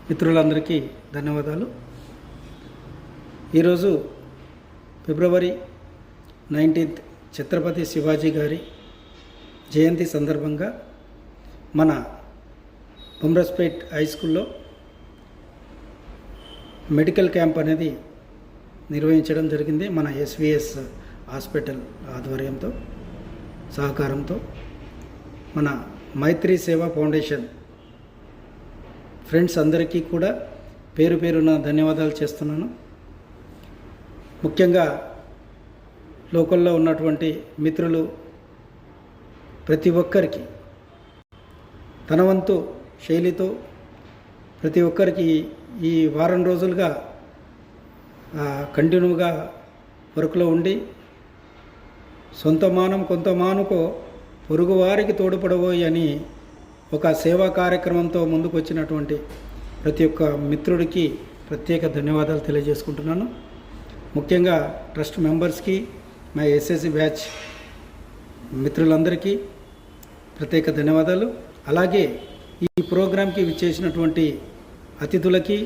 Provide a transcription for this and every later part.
మిత్రులందరికీ ధన్యవాదాలు. ఈరోజు ఫిబ్రవరి 19th ఛత్రపతి శివాజీ గారి జయంతి సందర్భంగా మన బొమ్రస్పేట్ హై స్కూల్లో మెడికల్ క్యాంప్ అనేది నిర్వహించడం జరిగింది. మన ఎస్విఎస్ హాస్పిటల్ ఆధ్వర్యంతో సహకారంతో మన మైత్రి సేవా ఫౌండేషన్ ఫ్రెండ్స్ అందరికీ కూడా పేరు పేరున ధన్యవాదాలు చేస్తున్నాను. ముఖ్యంగా లోకల్లో ఉన్నటువంటి మిత్రులు ప్రతి ఒక్కరికి తన వంతు శైలితో ప్రతి ఒక్కరికి ఈ వారం రోజులుగా కంటిన్యూగా వర్క్లో ఉండి సొంత మానం కొంత మానుకో పొరుగువారికి తోడ్పడబోయి అని ఒక సేవా కార్యక్రమంతో ముందుకు వచ్చినటువంటి ప్రతి ఒక్క మిత్రుడికి ప్రత్యేక ధన్యవాదాలు తెలియజేసుకుంటున్నాను. ముఖ్యంగా ట్రస్ట్ మెంబర్స్కి, మా ఎస్ఎస్సి బ్యాచ్ మిత్రులందరికీ ప్రత్యేక ధన్యవాదాలు. అలాగే ఈ ప్రోగ్రాంకి విచ్చేసినటువంటి అతిథులకి,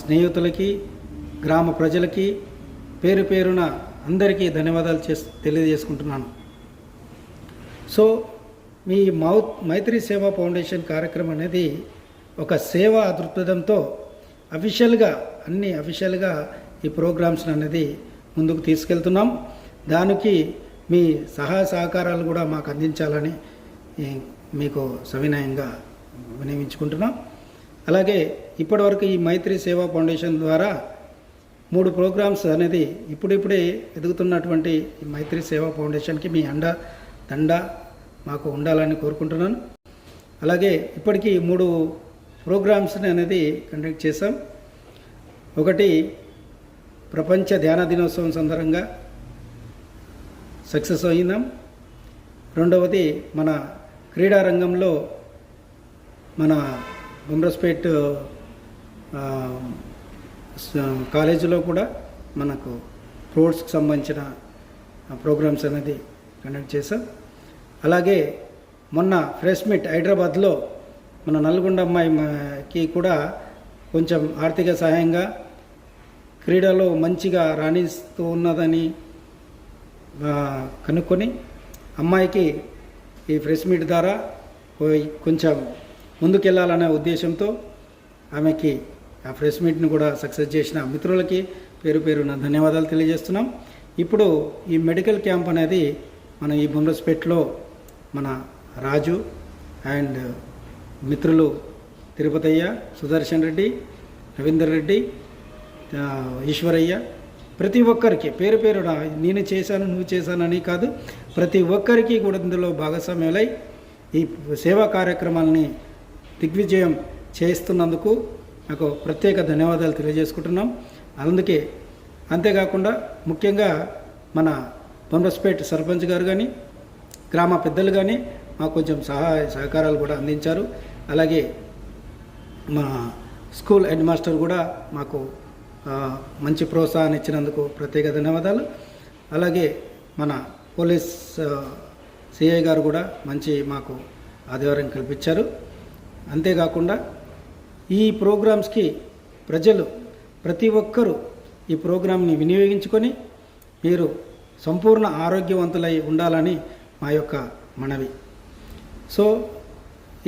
స్నేహితులకి, గ్రామ ప్రజలకి పేరు పేరున అందరికీ ధన్యవాదాలు తెలియజేసుకుంటున్నాను. సో మీ మైత్రి సేవా ఫౌండేషన్ కార్యక్రమం అనేది ఒక సేవా దృక్పథంతో అఫీషియల్గా ఈ ప్రోగ్రామ్స్ అనేది ముందుకు తీసుకెళ్తున్నాం. దానికి మీ సహాయ సహకారాలు కూడా మాకు అందించాలని మీకు సవినయంగా వినియోగించుకుంటున్నాం. అలాగే ఇప్పటివరకు ఈ మైత్రి సేవా ఫౌండేషన్ ద్వారా 3 ప్రోగ్రామ్స్ అనేది ఇప్పుడిప్పుడే ఎదుగుతున్నటువంటి ఈ మైత్రి సేవా ఫౌండేషన్కి మీ దండ మాకు ఉండాలని కోరుకుంటున్నాను. అలాగే ఇప్పటికీ 3 ప్రోగ్రామ్స్ని అనేది కండక్ట్ చేశాం. ఒకటి ప్రపంచ ధ్యాన దినోత్సవం సందర్భంగా సక్సెస్ అయినాం. రెండవది మన క్రీడా రంగంలో మన బొమ్రస్పేట్ కాలేజీలో కూడా మనకు స్పోర్ట్స్కి సంబంధించిన ప్రోగ్రామ్స్ అనేది కండక్ట్ చేశాం. అలాగే మొన్న ఫ్రెష్ మీట్ హైదరాబాద్లో మన నల్గొండ అమ్మాయికి కూడా కొంచెం ఆర్థిక సహాయంగా క్రీడలో మంచిగా రాణిస్తూ ఉన్నదని కనుక్కొని అమ్మాయికి ఈ ఫ్రెష్ మీట్ ద్వారా కొంచెం ముందుకెళ్ళాలనే ఉద్దేశంతో ఆమెకి ఆ ఫ్రెష్ మీట్ని కూడా సక్సెస్ చేసిన మిత్రులకి పేరు పేరున ధన్యవాదాలు తెలియజేస్తున్నాం. ఇప్పుడు ఈ మెడికల్ క్యాంప్ అనేది మన ఈ బొమ్రస్పేట్లో మన రాజు అండ్ మిత్రులు తిరుపతయ్య, సుదర్శన్ రెడ్డి, రవీందర్ రెడ్డి, ఈశ్వరయ్య ప్రతి ఒక్కరికి పేరు పేరున నేను చేశాను నువ్వు చేశానని కాదు, ప్రతి ఒక్కరికి కూడా ఇందులో భాగస్వామ్యులై ఈ సేవా కార్యక్రమాలని దిగ్విజయం చేస్తున్నందుకు నాకు ప్రత్యేక ధన్యవాదాలు తెలియజేసుకుంటున్నాం. అంతేకాకుండా ముఖ్యంగా మన బొమ్రస్పేట్ సర్పంచ్ గారు కానీ గ్రామ పెద్దలు కానీ మాకు కొంచెం సహకారాలు కూడా అందించారు. అలాగే మా స్కూల్ హెడ్ మాస్టర్ కూడా మాకు మంచి ప్రోత్సాహాన్ని ఇచ్చినందుకు ప్రత్యేక ధన్యవాదాలు. అలాగే మన పోలీస్ సిఐ గారు కూడా మంచి మాకు ఆదివారం కల్పించారు. అంతేకాకుండా ఈ ప్రోగ్రామ్స్కి ప్రజలు ప్రతి ఒక్కరూ ఈ ప్రోగ్రాంని వినియోగించుకొని మీరు సంపూర్ణ ఆరోగ్యవంతులై ఉండాలని మా యొక్క మనవి. సో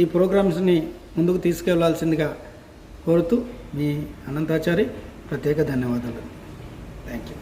ఈ ప్రోగ్రామ్స్ని ముందుకు తీసుకెళ్లాల్సిందిగా కోరుతూ మీ అనంతాచారి ప్రత్యేక ధన్యవాదాలు. Thank you.